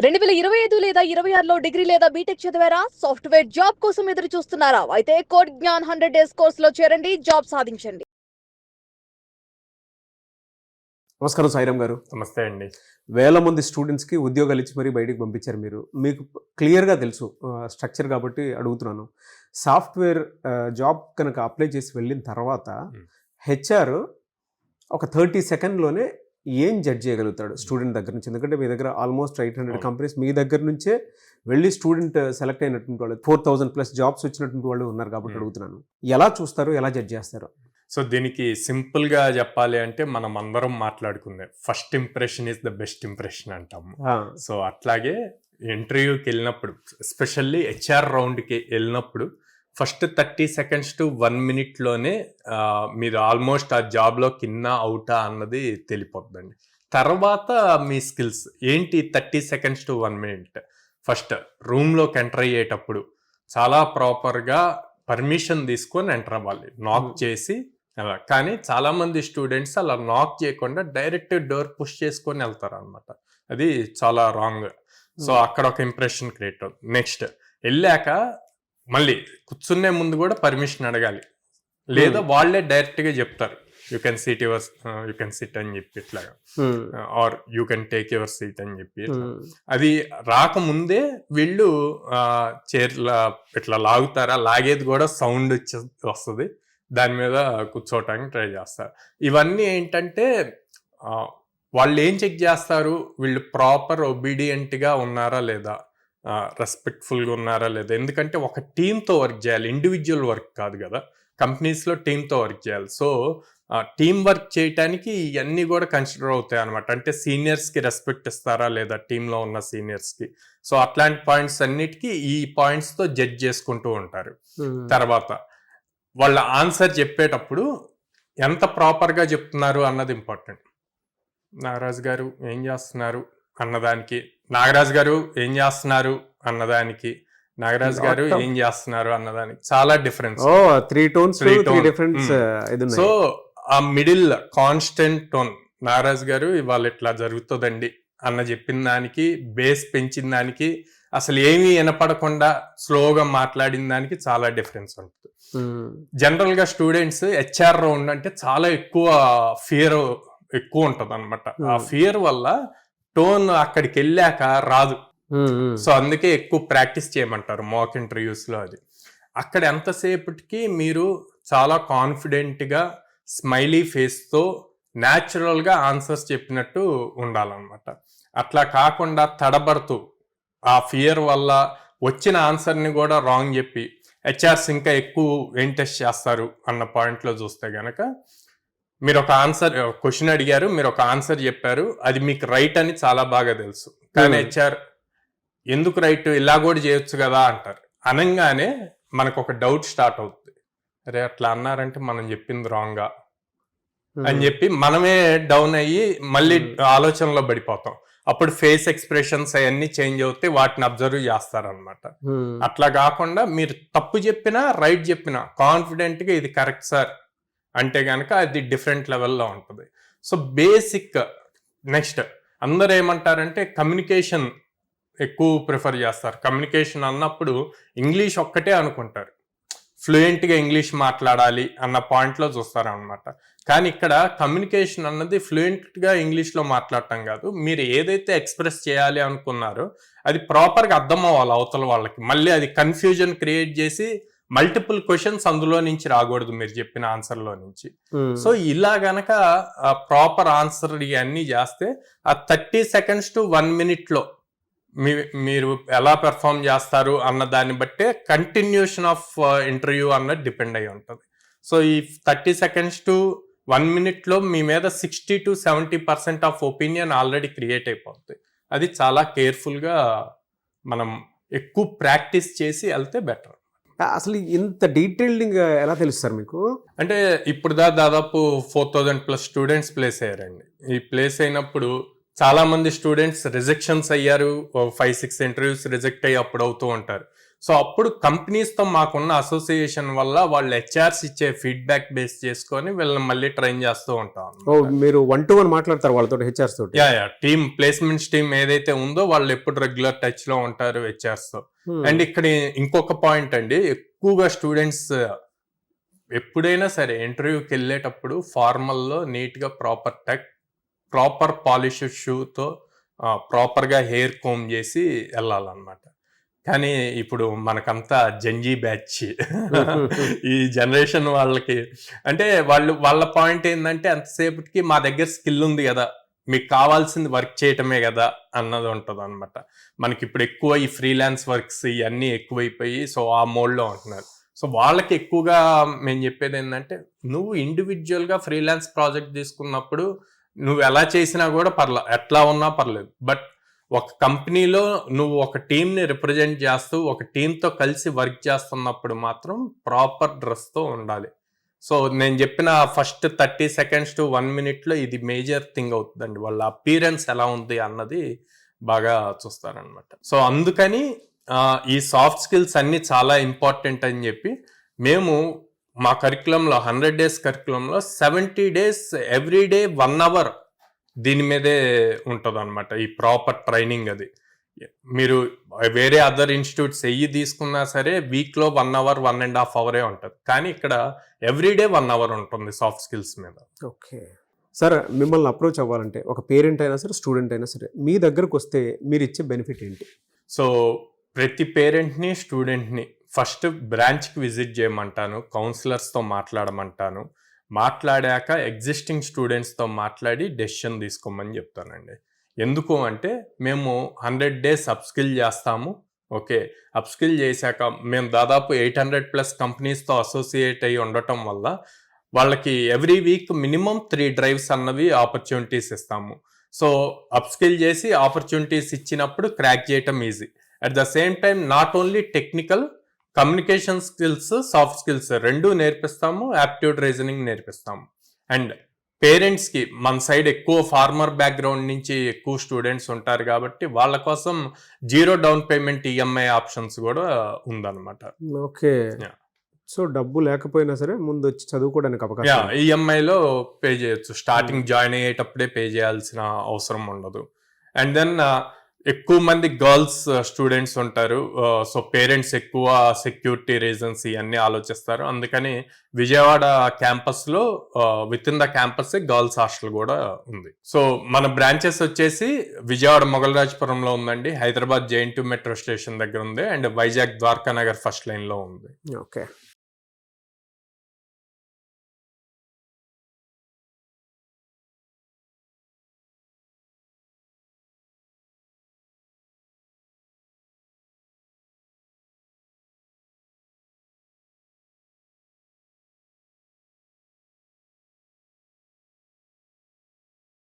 2025 లేదా 26లో డిగ్రీ లేదా బీటెక్ చదివారా? సాఫ్ట్‌వేర్ జాబ్ కోసం ఎదురు చూస్తున్నారా? అయితే కోడ్ జ్ఞాన్ 100 డేస్ కోర్సులో చేరండి, జాబ్ సాధించండి. నమస్కారం సాయిరామ్ గారు. నమస్తే అండి. వేల మంది స్టూడెంట్స్‌కి ఉద్యోగాలు ఇచ్చి మరీ బయటికి పంపించారు మీరు. మీకు క్లియర్‌గా తెలుసు స్ట్రక్చర్ కాబట్టి అడుగుతున్నాను. సాఫ్ట్‌వేర్ జాబ్ కనుక అప్లై చేసి వెళ్ళిన తర్వాత హెచ్ఆర్ ఒక 30 సెకండ్‌లోనే ఏం జడ్జ్ చేయగలుగుతాడు స్టూడెంట్ దగ్గర నుంచి? ఎందుకంటే మీ దగ్గర ఆల్మోస్ట్ 800 కంపెనీస్ మీ దగ్గర నుంచే వెళ్ళి స్టూడెంట్ సెలెక్ట్ అయినటువంటి వాళ్ళు 4000+ జాబ్స్ వచ్చినటువంటి వాళ్ళు ఉన్నారు కాబట్టి అడుగుతున్నాను. ఎలా చూస్తారు? ఎలా జడ్జ్ చేస్తారు? సో దీనికి సింపుల్గా చెప్పాలి అంటే మనం అందరం మాట్లాడుకుందే first impression is the best impression అంటాము. సో అట్లాగే ఇంటర్వ్యూకి వెళ్ళినప్పుడు, ఎస్పెషల్లీ హెచ్ఆర్ రౌండ్కి వెళ్ళినప్పుడు ఫస్ట్ 30 seconds to 1 minute మీరు ఆల్మోస్ట్ ఆ జాబ్లో కింద అవుటా అన్నది తెలిపోద్దండి. తర్వాత మీ స్కిల్స్ ఏంటి? 30 seconds to 1 minute ఫస్ట్ రూమ్లోకి ఎంటర్ అయ్యేటప్పుడు చాలా ప్రాపర్గా పర్మిషన్ తీసుకొని ఎంటర్ అవ్వాలి, నాక్ చేసి అలా. కానీ చాలామంది స్టూడెంట్స్ అలా నాక్ చేయకుండా డైరెక్ట్ డోర్ పుష్ చేసుకొని వెళ్తారు అనమాట. అది చాలా రాంగ్. సో అక్కడ ఒక ఇంప్రెషన్ క్రియేట్ అవుతుంది. నెక్స్ట్ వెళ్ళాక మళ్ళీ కూర్చునే ముందు కూడా పర్మిషన్ అడగాలి, లేదా వాళ్ళే డైరెక్ట్గా చెప్తారు యూ కెన్ సిట్ అని చెప్పి ఇట్లాగా, or you can take your seat అని చెప్పి. అది రాకముందే వీళ్ళు చైర్లా ఇట్లా లాగుతారా, లాగేది కూడా సౌండ్ వస్తుంది, దాని మీద కూర్చోవటానికి ట్రై చేస్తారు. ఇవన్నీ ఏంటంటే వాళ్ళు ఏం చెక్ చేస్తారు, వీళ్ళు ప్రాపర్ ఒబీడియంట్గా ఉన్నారా లేదా, రెస్పెక్ట్ఫుల్గా ఉన్నారా లేదా. ఎందుకంటే ఒక టీంతో వర్క్ చేయాలి, ఇండివిజువల్ వర్క్ కాదు కదా. కంపెనీస్లో టీంతో వర్క్ చేయాలి. సో టీం వర్క్ చేయటానికి ఇవన్నీ కూడా కన్సిడర్ అవుతాయి అనమాట. అంటే సీనియర్స్కి రెస్పెక్ట్ ఇస్తారా లేదా టీంలో ఉన్న సీనియర్స్కి. సో అట్లాంటి పాయింట్స్ అన్నిటికీ ఈ పాయింట్స్తో జడ్జ్ చేసుకుంటూ ఉంటారు. తర్వాత వాళ్ళ ఆన్సర్ చెప్పేటప్పుడు ఎంత ప్రాపర్గా చెప్తున్నారు అన్నది ఇంపార్టెంట్. నాగరాజు గారు ఏం చేస్తున్నారు అన్నదానికి, నాగరాజు గారు ఏం చేస్తున్నారు అన్నదానికి, నాగరాజు గారు ఏం చేస్తున్నారు అన్నదానికి చాలా డిఫరెన్స్. సో ఆ మిడిల్ కాన్స్టెంట్ టోన్, నాగరాజు గారు ఇవాళ ఇట్లా జరుగుతుందండి అన్న చెప్పిన దానికి, బేస్ పెంచిన దానికి, అసలు ఏమీ వినపడకుండా స్లోగా మాట్లాడిన దానికి చాలా డిఫరెన్స్ ఉంటుంది. జనరల్ గా స్టూడెంట్స్ హెచ్ఆర్ రౌండ్ అంటే చాలా ఫియర్ ఎక్కువ ఉంటది అనమాట. ఆ ఫియర్ వల్ల టోన్ అక్కడికి వెళ్ళాక రాదు. సో అందుకే ఎక్కువ ప్రాక్టీస్ చేయమంటారు మాక్ ఇంటర్వ్యూస్ లో. అది అక్కడ ఎంతసేపటికి మీరు చాలా కాన్ఫిడెంట్ గా స్మైలీ ఫేస్ తో న్యాచురల్ గా ఆన్సర్స్ చెప్పినట్టు ఉండాలన్నమాట. అట్లా కాకుండా తడబడుతూ ఆ ఫియర్ వల్ల వచ్చిన ఆన్సర్ని కూడా రాంగ్ చెప్పి హెచ్ఆర్స్ ఇంకా ఎక్కువ ఏం టెస్ట్ చేస్తారు అన్న పాయింట్లో చూస్తే గనక, మీరు ఒక ఆన్సర్ క్వశ్చన్ అడిగారు, మీరు ఒక ఆన్సర్ చెప్పారు, అది మీకు రైట్ అని చాలా బాగా తెలుసు, కానీ హెచ్ఆర్ ఎందుకు రైట్, ఇలా కూడా చేయొచ్చు కదా అంటారు. అనగానే మనకు ఒక డౌట్ స్టార్ట్ అవుతుంది, అరే అట్లా అన్నారంటే మనం చెప్పింది రాంగా అని చెప్పి మనమే డౌన్ అయ్యి మళ్ళీ ఆలోచనలో పడిపోతాం. అప్పుడు ఫేస్ ఎక్స్ప్రెషన్స్ అవన్నీ చేంజ్ అవుతాయి, వాటిని అబ్జర్వ్ చేస్తారనమాట. అట్లా కాకుండా మీరు తప్పు చెప్పినా రైట్ చెప్పినా కాన్ఫిడెంట్ గా ఇది కరెక్ట్ సార్ అంటే గనక అది డిఫరెంట్ లెవెల్లో ఉంటుంది. So basic. నెక్స్ట్ అందరు ఏమంటారంటే కమ్యూనికేషన్ ఎక్కువ ప్రిఫర్ చేస్తారు. కమ్యూనికేషన్ అన్నప్పుడు ఇంగ్లీష్ ఒక్కటే అనుకుంటారు, ఫ్లూయెంట్గా ఇంగ్లీష్ మాట్లాడాలి అన్న పాయింట్లో చూస్తారు అనమాట. కానీ ఇక్కడ కమ్యూనికేషన్ అన్నది ఫ్లూయెంట్గా ఇంగ్లీష్లో మాట్లాడటం కాదు, మీరు ఏదైతే ఎక్స్ప్రెస్ చేయాలి అనుకున్నారో అది ప్రాపర్గా అర్థం అవ్వాలి అవతల వాళ్ళకి. మళ్ళీ అది కన్ఫ్యూజన్ క్రియేట్ చేసి మల్టిపుల్ క్వశ్చన్స్ అందులో నుంచి రాకూడదు మీరు చెప్పిన ఆన్సర్లో నుంచి. సో ఇలా గనక ప్రాపర్ ఆన్సర్ ఇవన్నీ చేస్తే ఆ 30 seconds to 1 minute మీరు ఎలా పెర్ఫామ్ చేస్తారు అన్న దాన్ని బట్టే కంటిన్యూషన్ ఆఫ్ ఇంటర్వ్యూ అన్నది డిపెండ్ అయి ఉంటుంది. సో ఈ 30 seconds to 1 minute మీ మీద 60 to 70% of opinion already create అయిపోతుంది. అది చాలా కేర్ఫుల్గా మనం ఎక్కువ ప్రాక్టీస్ చేసి వెళ్తే బెటర్. అసలు ఇంత డీటెయిల్డింగ్ ఎలా తెలుస్తారు మీకు? అంటే ఇప్పుడు దాదాపు 4000+ స్టూడెంట్స్ ప్లేస్ అయ్యారండి. ఈ ప్లేస్ అయినప్పుడు చాలా మంది స్టూడెంట్స్ రిజెక్షన్స్ అయ్యారు, 5-6 ఇంటర్వ్యూస్ రిజెక్ట్ అయ్యి అప్పుడు అవుతూ ఉంటారు. సో అప్పుడు కంపెనీస్ తో మాకున్న అసోసియేషన్ వల్ల వాళ్ళు హెచ్ఆర్స్ ఇచ్చే ఫీడ్బ్యాక్ బేస్ చేసుకొని వీళ్ళని మళ్ళీ ట్రైన్ చేస్తూ ఉంటాం. ఓ మీరు 1-to-1 మాట్లాడతారు వాళ్ళతో, హెచ్ఆర్స్ తోటి? యా టీమ్ ప్లేస్మెంట్స్ టీమ్ ఏదైతే ఉందో వాళ్ళు ఎప్పుడు రెగ్యులర్ టచ్ లో ఉంటారు హెచ్ఆర్స్ తో. అండ్ ఇక్కడ ఇంకొక పాయింట్ అండి, ఎక్కువగా స్టూడెంట్స్ ఎప్పుడైనా సరే ఇంటర్వ్యూకి వెళ్ళేటప్పుడు ఫార్మల్లో నీట్గా ప్రాపర్ పాలిష్ షూతో ప్రాపర్గా హెయిర్ కోమ్ చేసి వెళ్ళాలన్నమాట. కానీ ఇప్పుడు మనకంతా జంజీ బ్యాచ్ ఈ జనరేషన్ వాళ్ళకి అంటే వాళ్ళ పాయింట్ ఏంటంటే అంతసేపటికి మా దగ్గర స్కిల్ ఉంది కదా, మీకు కావాల్సింది వర్క్ చేయటమే కదా అన్నది ఉంటుంది అనమాట. మనకి ఇప్పుడు ఎక్కువ ఈ ఫ్రీలాన్స్ వర్క్స్ ఇవన్నీ ఎక్కువైపోయి సో ఆ మోడ్లో ఉంటున్నారు. సో వాళ్ళకి ఎక్కువగా మేము చెప్పేది ఏంటంటే, నువ్వు ఇండివిజువల్గా ఫ్రీలాన్స్ ప్రాజెక్ట్ తీసుకున్నప్పుడు నువ్వు ఎలా చేసినా కూడా ఎట్లా ఉన్నా పర్లేదు. బట్ ఒక కంపెనీలో నువ్వు ఒక టీంని రిప్రజెంట్ చేస్తూ ఒక టీంతో కలిసి వర్క్ చేస్తున్నప్పుడు మాత్రం ప్రాపర్ డ్రెస్తో ఉండాలి. సో నేను చెప్పిన ఫస్ట్ 30 seconds to 1 minute ఇది మేజర్ థింగ్ అవుతుందండి. వాళ్ళ అపీరెన్స్ ఎలా ఉంది అన్నది బాగా చూస్తారనమాట. సో అందుకని ఈ సాఫ్ట్ స్కిల్స్ అన్ని చాలా ఇంపార్టెంట్ అని చెప్పి మేము మా కరికులంలో 100 days కరికులంలో 70 days every day 1 hour దీని మీదే ఉంటుంది అనమాట, ఈ ప్రాపర్ ట్రైనింగ్. అది మీరు వేరే అదర్ ఇన్స్టిట్యూట్స్ తీసుకున్నా సరే వీక్లో 1 hour 1.5 hour ఉంటుంది, కానీ ఇక్కడ ఎవ్రీడే 1 hour ఉంటుంది సాఫ్ట్ స్కిల్స్ మీద. ఓకే సార్, మిమ్మల్ని అప్రోచ్ అవ్వాలంటే ఒక పేరెంట్ అయినా సరే స్టూడెంట్ అయినా సరే మీ దగ్గరకు వస్తే మీరు ఇచ్చే బెనిఫిట్ ఏంటి? సో ప్రతి పేరెంట్ని స్టూడెంట్ని ఫస్ట్ బ్రాంచ్కి విజిట్ చేయమంటాను, కౌన్సిలర్స్తో మాట్లాడమంటాను. మాట్లాడాక ఎగ్జిస్టింగ్ స్టూడెంట్స్తో మాట్లాడి డెసిషన్ తీసుకోమని చెప్తానండి. ఎందుకు అంటే మేము 100 days అప్స్కిల్ చేస్తాము. ఓకే, అప్స్కిల్ చేశాక మేము దాదాపు 800+ కంపెనీస్తో అసోసియేట్ అయ్యి ఉండటం వల్ల వాళ్ళకి ఎవ్రీ వీక్ మినిమం 3 drives అన్నవి ఆపర్చునిటీస్ ఇస్తాము. సో అప్స్కిల్ చేసి ఆపర్చునిటీస్ ఇచ్చినప్పుడు క్రాక్ చేయటం easy. At the same time not only technical, communication skills, soft skills రెండూ నేర్పిస్తాము, యాప్టిట్యూడ్ రీజనింగ్ నేర్పిస్తాము. అండ్ పేరెంట్స్కి మన సైడ్ ఎక్కువ ఫార్మర్ బ్యాక్గ్రౌండ్ నుంచి ఎక్కువ స్టూడెంట్స్ ఉంటారు కాబట్టి వాళ్ళ కోసం 0 down payment EMI ఆప్షన్స్ కూడా ఉందన్నమాట. ఓకే, సో డబ్బు లేకపోయినా సరే ముందు వచ్చి చదువుకోవడానికి అవకాశం. ఈఎంఐలో పే చేయొచ్చు, స్టార్టింగ్ జాయిన్ అయ్యేటప్పుడే పే చేయాల్సిన అవసరం ఉండదు. అండ్ దెన్ ఎక్కువ మంది గర్ల్స్ స్టూడెంట్స్ ఉంటారు. సో పేరెంట్స్ ఎక్కువ సెక్యూరిటీ రీజన్స్ ఇవన్నీ ఆలోచిస్తారు. అందుకని విజయవాడ క్యాంపస్లో with in the campus girls hostel కూడా ఉంది. సో మన బ్రాంచెస్ వచ్చేసి విజయవాడ మొగల్రాజపురంలో ఉందండి, హైదరాబాద్ JN2 మెట్రో స్టేషన్ దగ్గర ఉంది, అండ్ వైజాగ్ ద్వారకా నగర్ ఫస్ట్ లైన్లో ఉంది. ఓకే.